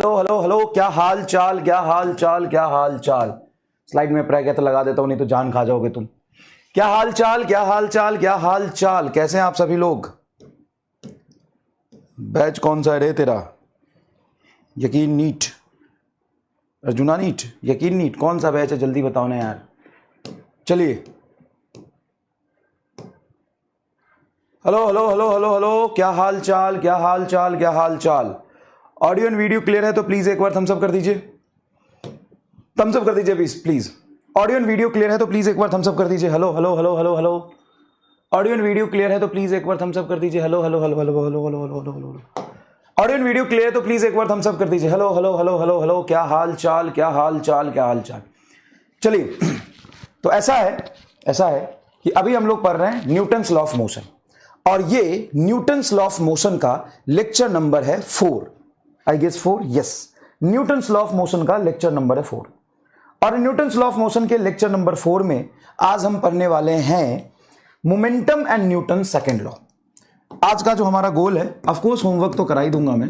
Hello hello hello, क्या हाल चाल, क्या हाल चाल, क्या हाल चाल। स्लाइड में प्रज्ञा तो लगा देता हूं, नहीं तो जान खा जाओगे तुम। क्या हाल चाल, क्या हाल चाल, क्या हाल चाल, कैसे हैं आप सभी लोग। बैच कौन सा है रे तेरा? यकीन नीट, अर्जुना नीट, यकीन नीट, कौन सा बैच है जल्दी बताओ ना यार। चलिए, hello hello hello hello hello, क्या हाल चाल, क्या हाल चाल, क्या हाल चाल। ऑडियो एंड वीडियो क्लियर है तो प्लीज एक बार थम्स अप कर दीजिए, थम्स अप कर दीजिए please please. Audio and video clear है तो प्लीज एक बार थम्स अप कर दीजिए। Hello hello hello hello hello, audio and video clear है तो प्लीज एक बार थम्स अप कर दीजिए। Hello hello hello hello hello hello hello hello, audio and video clear है तो प्लीज एक बार थम्स अप कर दीजिए। Hello hello hello hello hello, क्या हाल चाल, क्या हाल चाल, क्या हाल चाल। चलिए, तो ऐसा है कि अभी हम लोग पढ़ रहे हैं न्यूटन्स लॉ ऑफ मोशन, और ये न्यूटन्स लॉ ऑफ मोशन का लेक्चर नंबर है 4। I guess 4, yes, Newton's law of motion का लेक्चर नंबर है 4। और न्यूटन्स लॉ ऑफ मोशन के लेक्चर नंबर 4 में आज हम पढ़ने वाले हैं momentum and Newton second law. आज का जो हमारा गोल है, ऑफ कोर्स होमवर्क तो करा ही दूंगा मैं।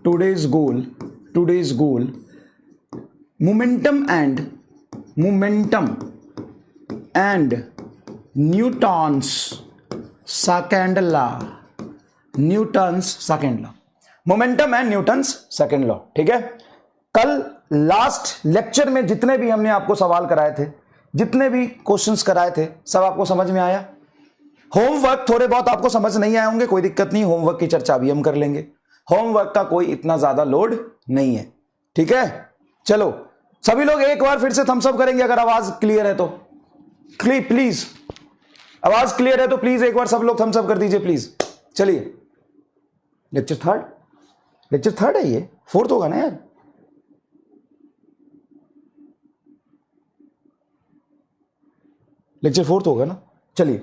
Today's goal momentum and Newton's second law, momentum and Newton's second law. ठीक है, कल लास्ट लेक्चर में जितने भी हमने आपको सवाल कराए थे, जितने भी क्वेश्चंस कराए थे, सब आपको समझ में आया। होमवर्क थोड़े बहुत आपको समझ नहीं आए होंगे, कोई दिक्कत नहीं, होमवर्क की चर्चा भी हम कर लेंगे। होमवर्क का कोई इतना ज्यादा लोड नहीं है, ठीक है। चलो सभी लोग एक बार फिर से थम्स अप करेंगे अगर आवाज क्लियर है तो। प्लीज, आवाज क्लियर है तो प्लीज एक बार सब लोग थम्स अप कर दीजिए प्लीज। चलिए, लेक्चर थर्ड है, ये फोर्थ होगा ना यार। लेक्चर 4 होगा ना। चलिए,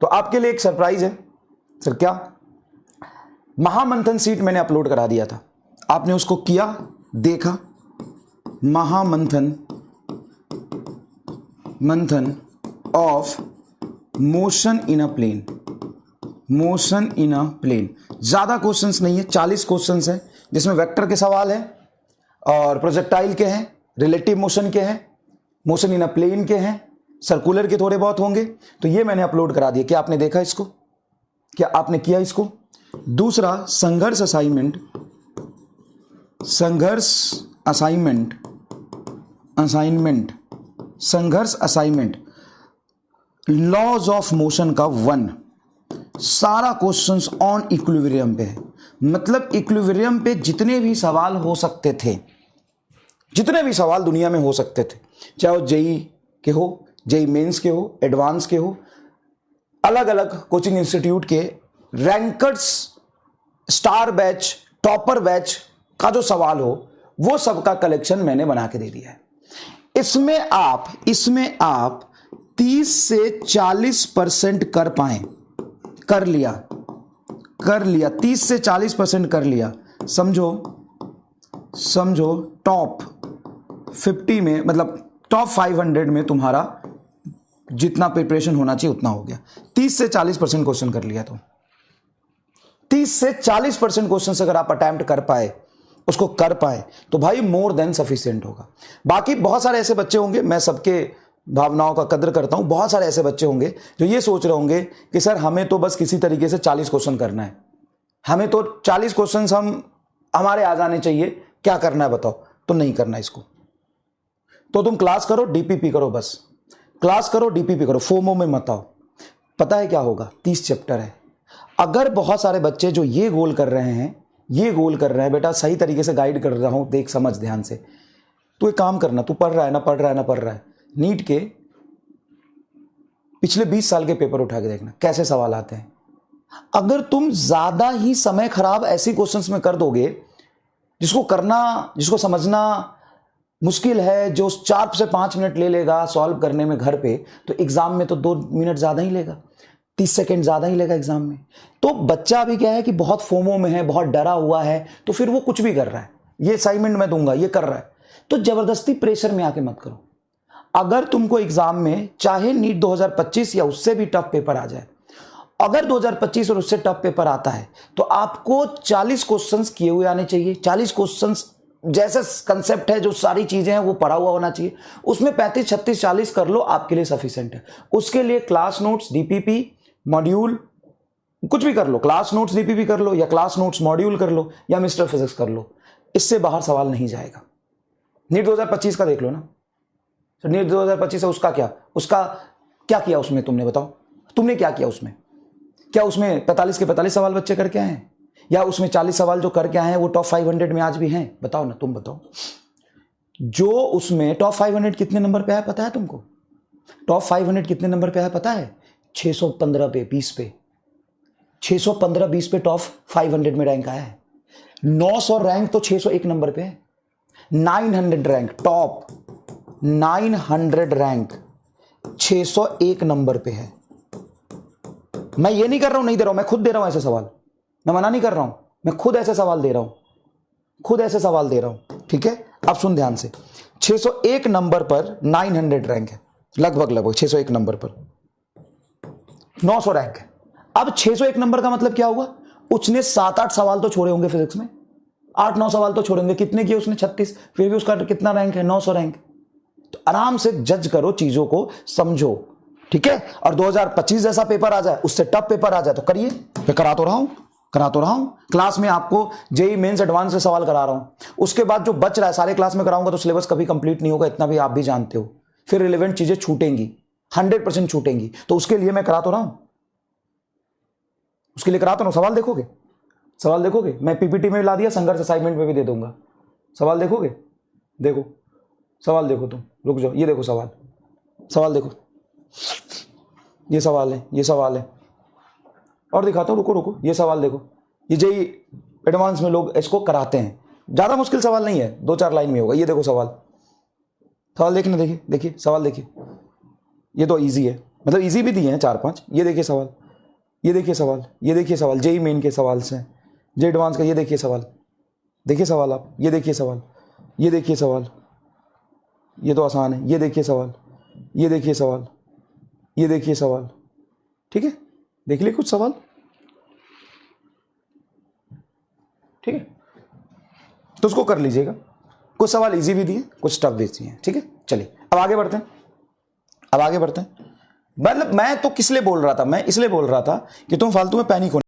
तो आपके लिए एक सरप्राइज है। सर क्या? महामंथन सीट मैंने अपलोड करा दिया था, आपने उसको किया, देखा? मंथन of motion in a plane, ज्यादा क्वेश्चंस नहीं है, 40 क्वेश्चंस है, जिसमें वेक्टर के सवाल है और प्रोजेक्टाइल के हैं, रिलेटिव मोशन के हैं, मोशन इन अ प्लेन के हैं, सर्कुलर के थोड़े बहुत होंगे। तो ये मैंने अपलोड करा दिया। क्या आपने देखा इसको? क्या आपने किया इसको? दूसरा, संघर्ष असाइनमेंट लॉज ऑफ मोशन का 1, सारा क्वेश्चंस ऑन इक्विलिब्रियम पे है। मतलब इक्विलिब्रियम पे जितने भी सवाल हो सकते थे, जितने भी सवाल दुनिया में हो सकते थे, चाहे वो जेई के हो, जेई मेंस के हो, एडवांस के हो, अलग अलग कोचिंग इंस्टीट्यूट के rankers, star batch, topper batch का जो सवाल हो, वो सबका कलेक्शन मैंने बना के दे दिया है। इसमें आप 30 से 40% कर पाए, कर लिया 30 से 40% कर लिया, समझो टॉप 50 में, मतलब टॉप 500 में तुम्हारा जितना प्रिपरेशन होना चाहिए उतना हो गया। 30 से 40% क्वेश्चन कर लिया तो 30 से 40% क्वेश्चन अगर आप अटेम्प्ट कर पाए, उसको कर पाए, तो भाई मोर देन सफिशिएंट होगा। बाकी बहुत सारे ऐसे बच्चे होंगे, मैं सबके भावनाओं का कद्र करता हूं, बहुत सारे ऐसे बच्चे होंगे जो ये सोच रहे होंगे कि सर हमें तो बस किसी तरीके से 40 क्वेश्चन करना है, हमें तो 40 क्वेश्चन हमारे आ जाने चाहिए, क्या करना है बताओ। तो नहीं करना इसको, तो तुम क्लास करो, डीपीपी करो, बस क्लास करो, डीपीपी करो, फोमो में मत आओ। पता है क्या होगा? 30 चैप्टर है। अगर बहुत सारे बच्चे जो ये गोल कर रहे हैं, बेटा सही तरीके से गाइड कर रहा हूं, देख समझ ध्यान से, तू एक काम करना, तू पढ़ रहा है, नीट के पिछले 20 साल के पेपर उठा के देखना कैसे सवाल आते हैं। अगर तुम ज्यादा ही समय खराब ऐसे क्वेश्चंस में कर दोगे जिसको समझना मुश्किल है, जो 4 से 5 मिनट ले लेगा सॉल्व करने में घर पे, तो एग्जाम में तो 2 मिनट ज्यादा ही लेगा, 30 सेकंड ज्यादा ही लेगा एग्जाम में। तो बच्चा भी क्या है कि बहुत फोमो में है, बहुत डरा हुआ है, तो फिर वो कुछ भी कर रहा है, ये असाइनमेंट मैं दूंगा, ये कर रहा है। तो जबरदस्ती प्रेशर में आके मत करो। अगर तुमको एग्जाम में चाहे नीट 2025 या उससे भी टफ पेपर आ जाए, अगर 2025 और उससे टफ पेपर आता है तो आपको 40 क्वेश्चंस किए हुए आने चाहिए। 40 क्वेश्चंस जैसे कंसेप्ट है, जो सारी चीजें हैं वो पढ़ा हुआ होना चाहिए। उसमें 35, 36, 40 कर लो, आपके लिए सफिशिएंट है। उसके लिए क्लास नोट्स, डीपीपी, मॉड्यूल, कुछ भी कर लो। क्लास नोट्स डीपीपी कर लो, या क्लास नोट्स मॉड्यूल कर लो, या मिस्टर फिजिक्स कर लो। इससे बाहर सवाल नहीं जाएगा। नीट 2025 का देख लो ना। तो नीट 2025 है, उसका क्या किया उसमें, तुमने बताओ, तुमने क्या किया उसमें? क्या उसमें 45 के 45 सवाल बच्चे करके आए हैं, या उसमें 40 सवाल जो करके आए हैं वो टॉप 500 में आज भी हैं? बताओ ना, तुम बताओ। जो उसमें टॉप 500 कितने नंबर पे आया पता है तुमको? टॉप 500 कितने नंबर पे आया पता है? 615 पे, 20 पे, 615 20 पे टॉप 500 में रैंक आया है। 900 रैंक तो 601 नंबर पे है। 900 रैंक, टॉप 900 रैंक 601 नंबर पे है। मैं ये नहीं कर रहा हूं, नहीं दे रहा हूं, मैं खुद दे रहा हूं ऐसे सवाल। मैं मना नहीं कर रहा हूं, मैं खुद ऐसे सवाल दे रहा हूं, खुद ऐसे सवाल दे रहा हूं। ठीक है, अब सुन ध्यान से। 601 नंबर पर 900 रैंक है, लगभग 601 नंबर पर 900 रैंक है। अब 601 नंबर का मतलब क्या होगा? उसने 7-8 सवाल तो छोड़े होंगे फिजिक्स में, 8-9 सवाल तो छोड़े होंगे। कितने किए उसने? 36। फिर भी उसका कितना रैंक है? 900 रैंक। तो आराम से जज करो, चीजों को समझो। ठीक है, और 2025 जैसा पेपर आ जाए, उससे टफ पेपर आ जाए तो करिए। मैं करा तो रहा हूं क्लास में, आपको जेई मेंस एडवांस से सवाल करा रहा हूं। उसके बाद जो बच रहा है सारे क्लास में कराऊंगा तो सिलेबस कभी कंप्लीट नहीं होगा, इतना भी आप भी जानते हो। फिर रिलेवेंट चीजें छूटेंगी, 100% छूटेंगी। तो उसके लिए मैं करा तो रहा हूं, उसके लिए कराता हूं। सवाल देखोगे? सवाल देखोगे? मैं पीपीटी में ला दिया, संघर्ष असाइनमेंट में भी दे दूंगा। सवाल देखोगे? देखो सवाल, देखो तुम, रुक जाओ, ये देखो सवाल, सवाल देखो, ये सवाल है, ये सवाल है, और दिखाता हूं, रुको, ये सवाल देखो। ये जेई एडवांस में लोग इसको कराते हैं, ज्यादा मुश्किल सवाल नहीं है, 2-4 लाइन में होगा। ये देखो सवाल, सवाल देखने, देखिए सवाल देखिए। ये तो इजी है, मतलब इजी भी दिए हैं 4-5। ये देखिए सवाल, ये देखिए सवाल, ये देखिए सवाल, जेई मेन के सवाल से, जे एडवांस का। ये देखिए सवाल, देखिए सवाल आप, ये देखिए सवाल, ये देखिए सवाल, ये तो आसान है। ये देखिए सवाल, ये देखिए सवाल, ये देखिए सवाल। ठीक है, देख लिए कुछ सवाल? ठीक है, तो उसको कर लीजिएगा। कुछ सवाल इजी भी दिए, कुछ टफ भी दिए। ठीक है, चलिए अब आगे बढ़ते हैं, अब आगे बढ़ते हैं। मतलब मैं तो किस लिए बोल रहा था? मैं इसलिए बोल रहा था कि तुम फालतू में पैनिक हो